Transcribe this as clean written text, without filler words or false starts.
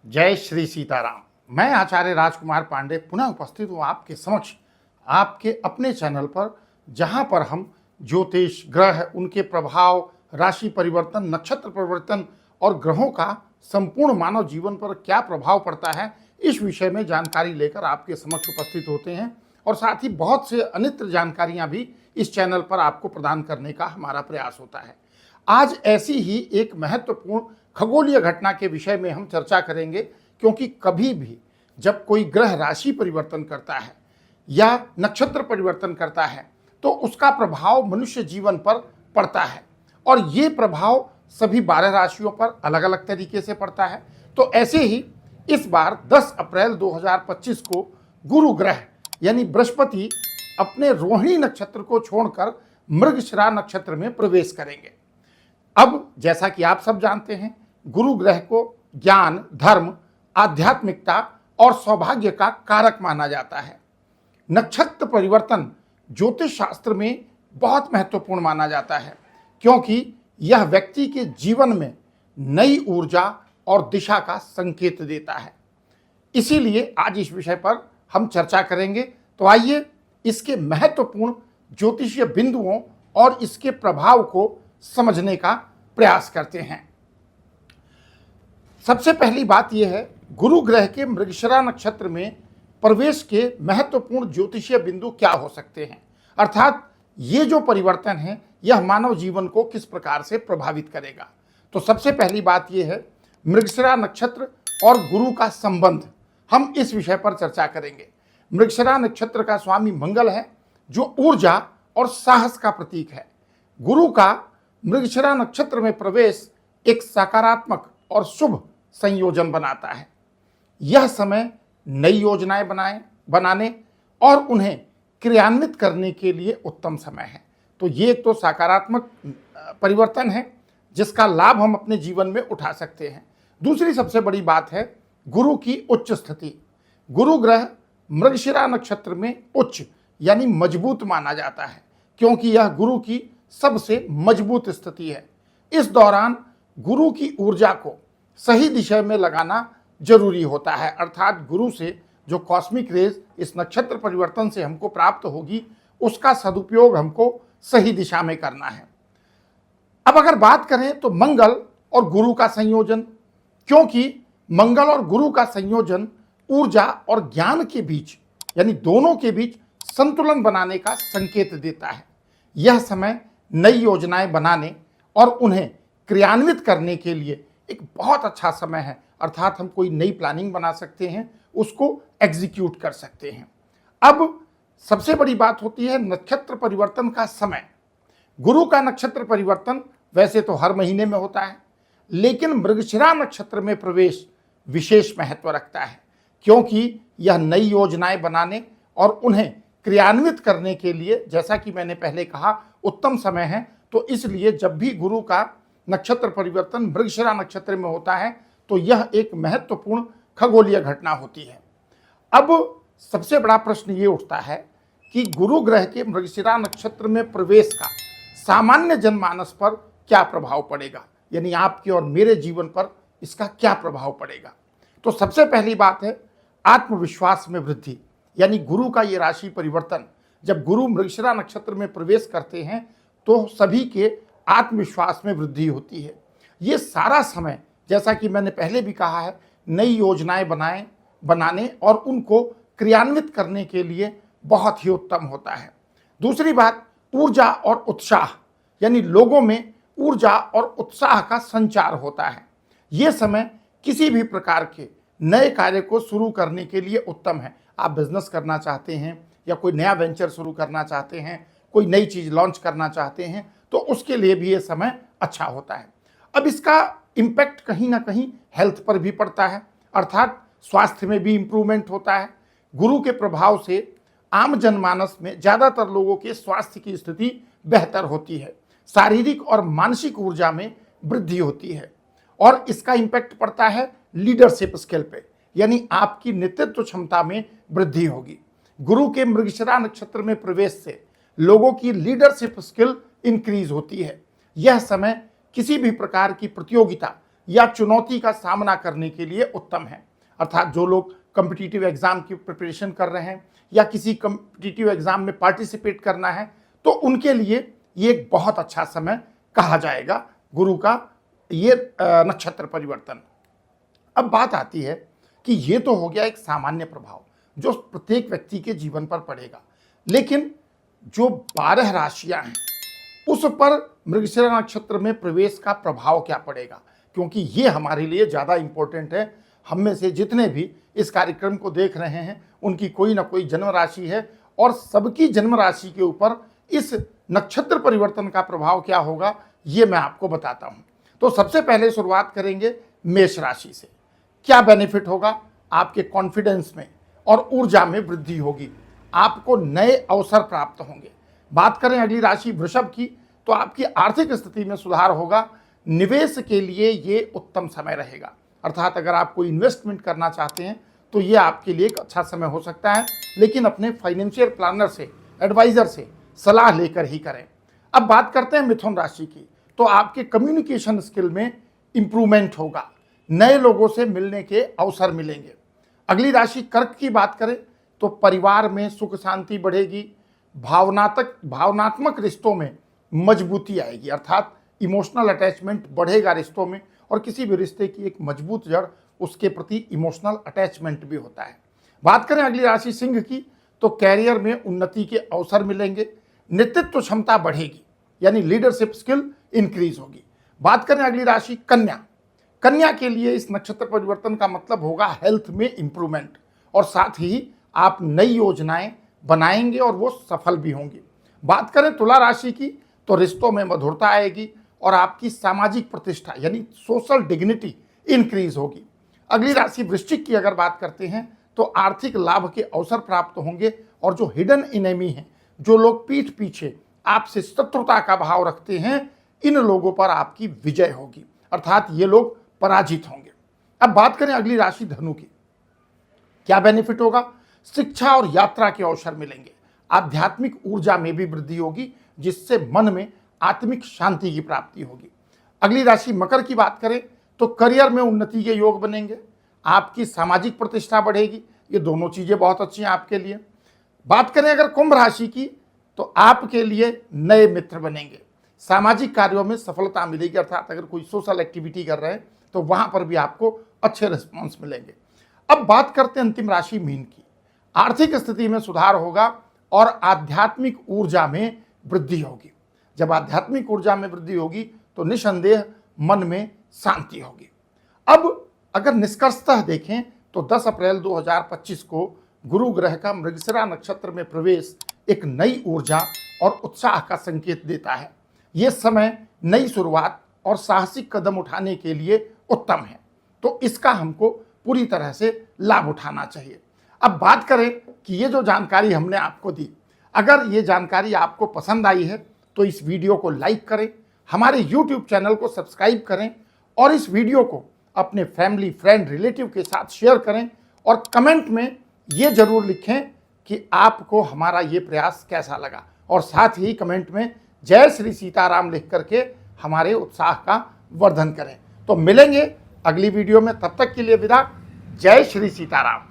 जय श्री सीताराम। मैं आचार्य राजकुमार पांडे पुनः उपस्थित हूँ आपके समक्ष, आपके अपने चैनल पर, जहाँ पर हम ज्योतिष, ग्रह, उनके प्रभाव, राशि परिवर्तन, नक्षत्र परिवर्तन और ग्रहों का संपूर्ण मानव जीवन पर क्या प्रभाव पड़ता है, इस विषय में जानकारी लेकर आपके समक्ष उपस्थित होते हैं। और साथ ही बहुत से अनित्र जानकारियाँ भी इस चैनल पर आपको प्रदान करने का हमारा प्रयास होता है। आज ऐसी ही एक महत्वपूर्ण खगोलीय घटना के विषय में हम चर्चा करेंगे, क्योंकि कभी भी जब कोई ग्रह राशि परिवर्तन करता है या नक्षत्र परिवर्तन करता है तो उसका प्रभाव मनुष्य जीवन पर पड़ता है, और ये प्रभाव सभी 12 राशियों पर अलग अलग तरीके से पड़ता है। तो ऐसे ही इस बार 10 अप्रैल 2025 को गुरु ग्रह यानी बृहस्पति अपने रोहिणी नक्षत्र को छोड़कर मृगशिरा नक्षत्र में प्रवेश करेंगे। अब जैसा कि आप सब जानते हैं, गुरु ग्रह को ज्ञान, धर्म, आध्यात्मिकता और सौभाग्य का कारक माना जाता है। नक्षत्र परिवर्तन ज्योतिष शास्त्र में बहुत महत्वपूर्ण माना जाता है, क्योंकि यह व्यक्ति के जीवन में नई ऊर्जा और दिशा का संकेत देता है। इसीलिए आज इस विषय पर हम चर्चा करेंगे। तो आइए इसके महत्वपूर्ण ज्योतिषीय बिंदुओं और इसके प्रभाव को समझने का प्रयास करते हैं। सबसे पहली बात यह है, गुरु ग्रह के मृगशिरा नक्षत्र में प्रवेश के महत्वपूर्ण ज्योतिषीय बिंदु क्या हो सकते हैं, अर्थात ये जो परिवर्तन है यह मानव जीवन को किस प्रकार से प्रभावित करेगा। तो सबसे पहली बात यह है, मृगशिरा नक्षत्र और गुरु का संबंध, हम इस विषय पर चर्चा करेंगे। मृगशिरा नक्षत्र का स्वामी मंगल है, जो ऊर्जा और साहस का प्रतीक है। गुरु का मृगशिरा नक्षत्र में प्रवेश एक सकारात्मक और शुभ संयोजन बनाता है। यह समय नई योजनाएं बनाने और उन्हें क्रियान्वित करने के लिए उत्तम समय है। तो ये तो सकारात्मक परिवर्तन है जिसका लाभ हम अपने जीवन में उठा सकते हैं। दूसरी सबसे बड़ी बात है गुरु की उच्च स्थिति। गुरु ग्रह मृगशिरा नक्षत्र में उच्च यानी मजबूत माना जाता है, क्योंकि यह गुरु की सबसे मजबूत स्थिति है। इस दौरान गुरु की ऊर्जा को सही दिशा में लगाना जरूरी होता है, अर्थात गुरु से जो कॉस्मिक रेज इस नक्षत्र परिवर्तन से हमको प्राप्त होगी उसका सदुपयोग हमको सही दिशा में करना है। अब अगर बात करें तो मंगल और गुरु का संयोजन, क्योंकि मंगल और गुरु का संयोजन ऊर्जा और ज्ञान के बीच यानी दोनों के बीच संतुलन बनाने का संकेत देता है। यह समय नई योजनाएं बनाने और उन्हें क्रियान्वित करने के लिए एक बहुत अच्छा समय है, अर्थात हम कोई नई प्लानिंग बना सकते हैं, उसको एग्जीक्यूट कर सकते हैं। अब सबसे बड़ी बात होती है नक्षत्र परिवर्तन का समय। गुरु का नक्षत्र परिवर्तन वैसे तो हर महीने में होता है, लेकिन मृगशिरा नक्षत्र में प्रवेश विशेष महत्व रखता है, क्योंकि यह नई योजनाएं बनाने और उन्हें क्रियान्वित करने के लिए, जैसा कि मैंने पहले कहा, उत्तम समय है। तो इसलिए जब भी गुरु का नक्षत्र परिवर्तन मृगशिरा नक्षत्र में होता है तो यह एक महत्वपूर्ण खगोलीय घटना होती है। अब सबसे बड़ा प्रश्न ये उठता है कि गुरु ग्रह के मृगशिरा नक्षत्र में प्रवेश का सामान्य जनमानस पर क्या प्रभाव पड़ेगा, यानी आपके और मेरे जीवन पर इसका क्या प्रभाव पड़ेगा। तो सबसे पहली बात है आत्मविश्वास में वृद्धि, यानी गुरु का ये राशि परिवर्तन, जब गुरु मृगशिरा नक्षत्र में प्रवेश करते हैं तो सभी के आत्मविश्वास में वृद्धि होती है। ये सारा समय, जैसा कि मैंने पहले भी कहा है, नई योजनाएं बनाने और उनको क्रियान्वित करने के लिए बहुत ही उत्तम होता है। दूसरी बात ऊर्जा और उत्साह, यानी लोगों में ऊर्जा और उत्साह का संचार होता है। ये समय किसी भी प्रकार के नए कार्य को शुरू करने के लिए उत्तम है। आप बिजनेस करना चाहते हैं या कोई नया वेंचर शुरू करना चाहते हैं, कोई नई चीज़ लॉन्च करना चाहते हैं, तो उसके लिए भी ये समय अच्छा होता है। अब इसका इम्पैक्ट कहीं ना कहीं हेल्थ पर भी पड़ता है, अर्थात स्वास्थ्य में भी इम्प्रूवमेंट होता है। गुरु के प्रभाव से आम जनमानस में ज़्यादातर लोगों के स्वास्थ्य की स्थिति बेहतर होती है, शारीरिक और मानसिक ऊर्जा में वृद्धि होती है, और इसका इम्पैक्ट पड़ता है लीडरशिप स्किल पे, यानी आपकी नेतृत्व क्षमता में वृद्धि होगी। गुरु के मृगशिरा नक्षत्र में प्रवेश से लोगों की लीडरशिप स्किल इंक्रीज होती है। यह समय किसी भी प्रकार की प्रतियोगिता या चुनौती का सामना करने के लिए उत्तम है। अर्थात जो लोग कॉम्पिटिटिव एग्जाम की प्रिपरेशन कर रहे हैं या किसी कॉम्पिटिटिव एग्जाम में पार्टिसिपेट करना है, तो उनके लिए ये एक बहुत अच्छा समय कहा जाएगा गुरु का ये नक्षत्र परिवर्तन। अब बात आती है कि ये तो हो गया एक सामान्य प्रभाव जो प्रत्येक व्यक्ति के जीवन पर पड़ेगा, लेकिन जो 12 राशियां हैं उस पर मृगशिरा नक्षत्र में प्रवेश का प्रभाव क्या पड़ेगा, क्योंकि ये हमारे लिए ज़्यादा इंपॉर्टेंट है। हम में से जितने भी इस कार्यक्रम को देख रहे हैं उनकी कोई ना कोई जन्म राशि है और सबकी जन्म राशि के ऊपर इस नक्षत्र परिवर्तन का प्रभाव क्या होगा ये मैं आपको बताता हूँ। तो सबसे पहले शुरुआत करेंगे मेष राशि से। क्या बेनिफिट होगा? आपके कॉन्फिडेंस में और ऊर्जा में वृद्धि होगी, आपको नए अवसर प्राप्त होंगे। बात करें अगली राशि वृषभ की, तो आपकी आर्थिक स्थिति में सुधार होगा। निवेश के लिए ये उत्तम समय रहेगा, अर्थात अगर आप कोई इन्वेस्टमेंट करना चाहते हैं तो ये आपके लिए एक अच्छा समय हो सकता है, लेकिन अपने फाइनेंशियल प्लानर से, एडवाइजर से सलाह लेकर ही करें। अब बात करते हैं मिथुन राशि की, तो आपके कम्युनिकेशन स्किल में इंप्रूवमेंट होगा, नए लोगों से मिलने के अवसर मिलेंगे। अगली राशि कर्क की बात करें तो परिवार में सुख शांति बढ़ेगी, भावनात्मक रिश्तों में मजबूती आएगी, अर्थात इमोशनल अटैचमेंट बढ़ेगा रिश्तों में, और किसी भी रिश्ते की एक मजबूत जड़ उसके प्रति इमोशनल अटैचमेंट भी होता है। बात करें अगली राशि सिंह की, तो कैरियर में उन्नति के अवसर मिलेंगे, नेतृत्व क्षमता बढ़ेगी, यानी लीडरशिप स्किल इंक्रीज होगी। बात करें अगली राशि कन्या, कन्या के लिए इस नक्षत्र परिवर्तन का मतलब होगा हेल्थ में इंप्रूवमेंट, और साथ ही आप नई योजनाएं बनाएंगे और वो सफल भी होंगी। बात करें तुला राशि की, तो रिश्तों में मधुरता आएगी और आपकी सामाजिक प्रतिष्ठा यानी सोशल डिग्निटी इंक्रीज होगी। अगली राशि वृश्चिक की अगर बात करते हैं तो आर्थिक लाभ के अवसर प्राप्त होंगे, और जो हिडन इनेमी हैं, जो लोग पीठ पीछे आपसे शत्रुता का भाव रखते हैं, इन लोगों पर आपकी विजय होगी, अर्थात ये लोग पराजित होंगे। अब बात करें अगली राशि धनु की, क्या बेनिफिट होगा? शिक्षा और यात्रा के अवसर मिलेंगे, आध्यात्मिक ऊर्जा में भी वृद्धि होगी, जिससे मन में आत्मिक शांति की प्राप्ति होगी। अगली राशि मकर की बात करें तो करियर में उन्नति के योग बनेंगे, आपकी सामाजिक प्रतिष्ठा बढ़ेगी, ये दोनों चीजें बहुत अच्छी हैं आपके लिए। बात करें अगर कुंभ राशि की, तो आपके लिए नए मित्र बनेंगे, सामाजिक कार्यों में सफलता मिलेगी, अर्थात अगर कोई सोशल एक्टिविटी कर रहे हैं तो वहां पर भी आपको अच्छे रिस्पॉन्स मिलेंगे। अब बात करते हैं अंतिम राशि मीन की, आर्थिक स्थिति में सुधार होगा और आध्यात्मिक ऊर्जा में वृद्धि होगी। जब आध्यात्मिक ऊर्जा में वृद्धि होगी तो निसंदेह मन में शांति होगी। अब अगर निष्कर्षतः देखें तो 10 अप्रैल 2025 को गुरु ग्रह का मृगशिरा नक्षत्र में प्रवेश एक नई ऊर्जा और उत्साह का संकेत देता है। यह समय नई शुरुआत और साहसिक कदम उठाने के लिए उत्तम है, तो इसका हमको पूरी तरह से लाभ उठाना चाहिए। अब बात करें कि ये जो जानकारी हमने आपको दी, अगर ये जानकारी आपको पसंद आई है तो इस वीडियो को लाइक करें, हमारे YouTube चैनल को सब्सक्राइब करें और इस वीडियो को अपने फैमिली, फ्रेंड, रिलेटिव के साथ शेयर करें, और कमेंट में ये जरूर लिखें कि आपको हमारा ये प्रयास कैसा लगा, और साथ ही कमेंट में जय श्री सीताराम लिख करके हमारे उत्साह का वर्धन करें। तो मिलेंगे अगली वीडियो में, तब तक के लिए विदा। जय श्री सीताराम।